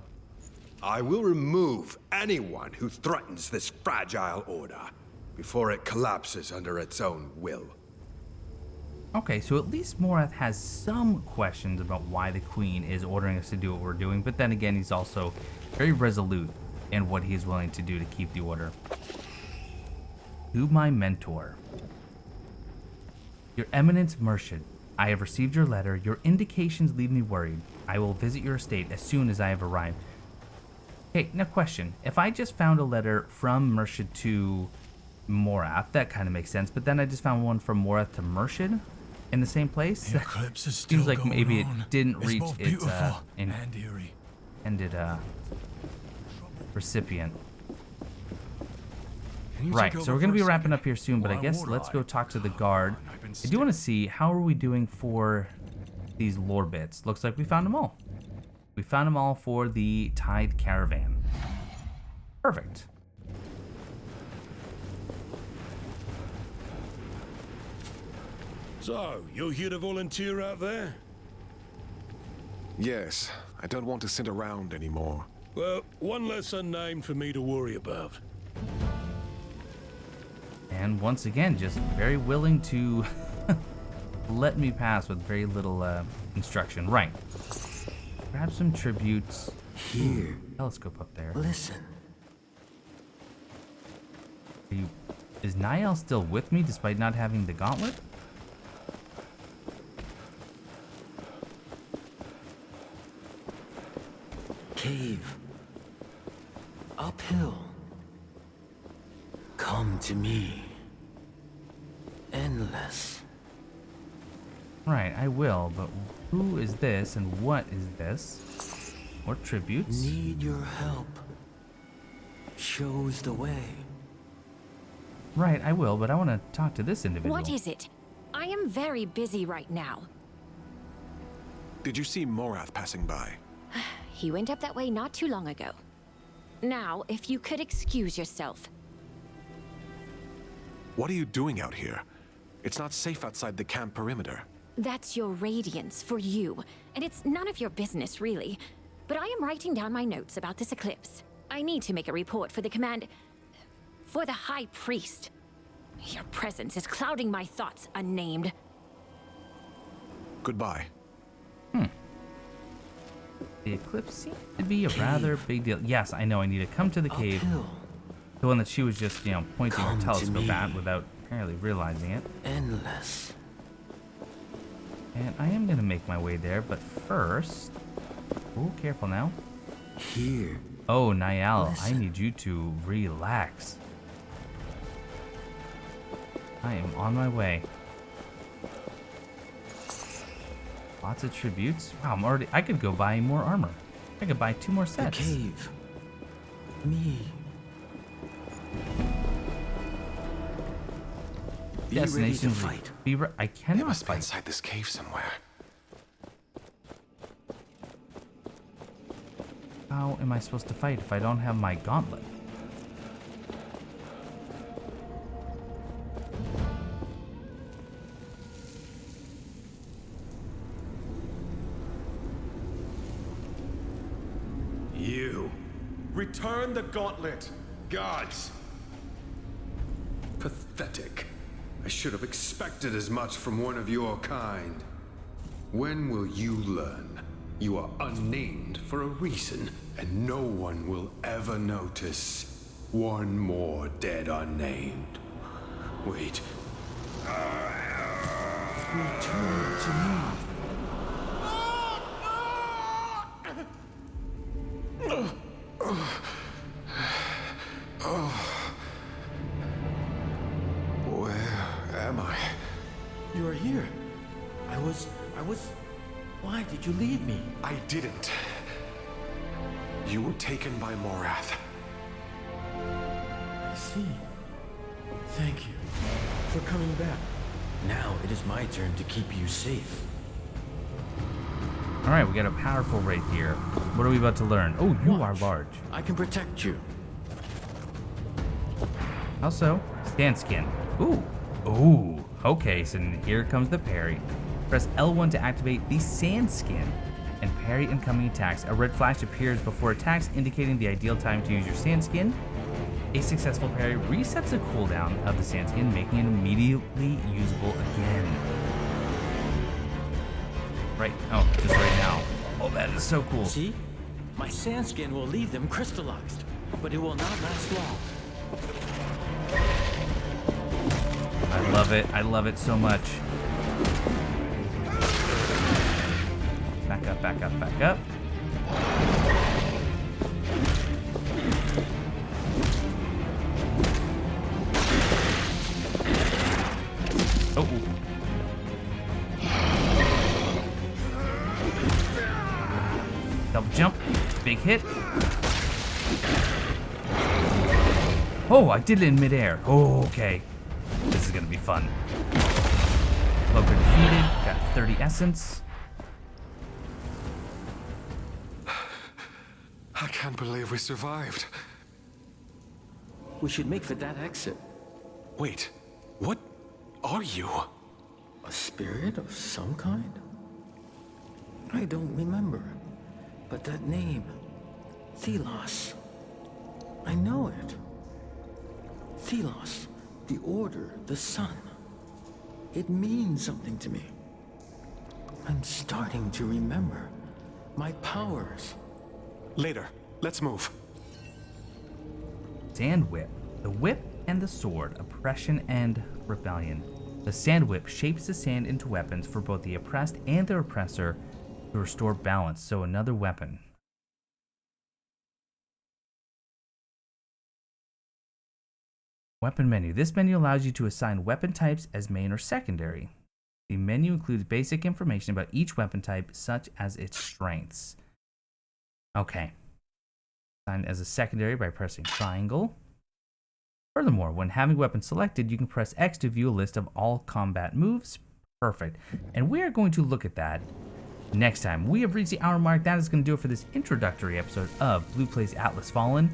I will remove anyone who threatens this fragile order before it collapses under its own will. Okay, so at least Morath has some questions about why the Queen is ordering us to do what we're doing, but then again, he's also very resolute in what he's willing to do to keep the order. To my mentor. Your Eminence Merchant, I have received your letter. Your indications leave me worried. I will visit your estate as soon as I have arrived. Okay, now question. If I just found a letter from Merchant to Morath. That kind of makes sense. But then I just found one from Morath to Mershid in the same place. The eclipse is still Seems like going maybe on. it didn't It's reach both its beautiful and eerie. intended recipient. Right, so we're going to be wrapping up here soon, but I guess let's go talk to the guard. I do want to see, how are we doing for these lore bits? Looks like we found them all. We found them all for the Tithe Caravan. Perfect. So, you're here to volunteer out there? Yes, I don't want to sit around anymore. Well, one less unnamed for me to worry about. And once again, just very willing to let me pass with very little instruction. Right. Grab some tributes. Here. Telescope up there. Listen. Is Niall still with me despite not having the gauntlet? Cave. Uphill. Come to me. Endless. Right, I will, but who is this and what is this? What tributes? Need your help. Shows the way. Right, I will, but I want to talk to this individual. What is it? I am very busy right now. Did you see Morath passing by? He went up that way not too long ago. Now, if you could excuse yourself. What are you doing out here? It's not safe outside the camp perimeter. That's your radiance for you, and it's none of your business, really. But I am writing down my notes about this eclipse. I need to make a report for the command... for the High Priest. Your presence is clouding my thoughts, Unnamed. Goodbye. The eclipse seems to be a rather big deal. Yes, I know I need to come to the cave. The one that she was just, pointing her telescope at without apparently realizing it. Endless. And I am going to make my way there, but first... Oh, careful now. Here. Oh, Niall, I Listen. need you to relax. I am on my way. Lots of tributes. Wow, I could go buy more armor. I could buy 2 more sets. The cave. Me. Destination ready to fight. I cannot They must be fight. inside this cave somewhere. How am I supposed to fight if I don't have my gauntlet? You. Return the gauntlet. Gods. Pathetic. I should have expected as much from one of your kind. When will you learn? You are unnamed for a reason, and no one will ever notice. One more dead unnamed. Wait. Return to me. Where am I? You are here. I was... Why did you leave me? I didn't. You were taken by Morath. I see. Thank you for coming back. Now it is my turn to keep you safe. All right, we got a powerful right here. What are we about to learn? Oh, you are large. I can protect you. How so? Stand skin. Ooh. Ooh. Okay, so here comes the parry. Press L1 to activate the sand skin and parry incoming attacks. A red flash appears before attacks, indicating the ideal time to use your sand skin. A successful parry resets a cooldown of the sand skin, making it immediately usable again. Right. Oh, just right now. Oh, that is so cool. See? My sand skin will leave them crystallized, but it will not last long. I love it. I love it so much. Back up, back up, back up. Double jump. Big hit. Oh, I did it in midair. Oh, okay. This is gonna be fun. Cloaker defeated. Got 30 essence. I can't believe we survived. We should make for that exit. Wait, what are you? A spirit of some kind? I don't remember. But that name, Thelos. I know it. Thelos, the order, the sun. It means something to me. I'm starting to remember my powers. Later, let's move. Sand whip. The whip and the sword, oppression and rebellion. The sand whip shapes the sand into weapons for both the oppressed and the oppressor to restore balance. So another weapon. Weapon menu. This menu allows you to assign weapon types as main or secondary. The menu includes basic information about each weapon type, such as its strengths. Okay. Assign as a secondary by pressing triangle. Furthermore, when having weapon selected, you can press X to view a list of all combat moves. Perfect. And we are going to look at that next time. We have reached the hour mark. That is going to do it for this introductory episode of Blue Plays Atlas Fallen.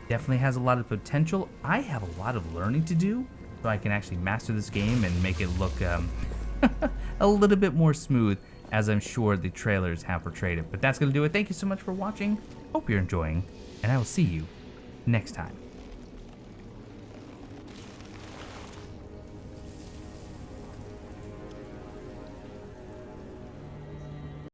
Definitely has a lot of potential. I have a lot of learning to do so I can actually master this game and make it look a little bit more smooth, as I'm sure the trailers have portrayed it. But that's going to do it. Thank you so much for watching. Hope you're enjoying, and I will see you next time.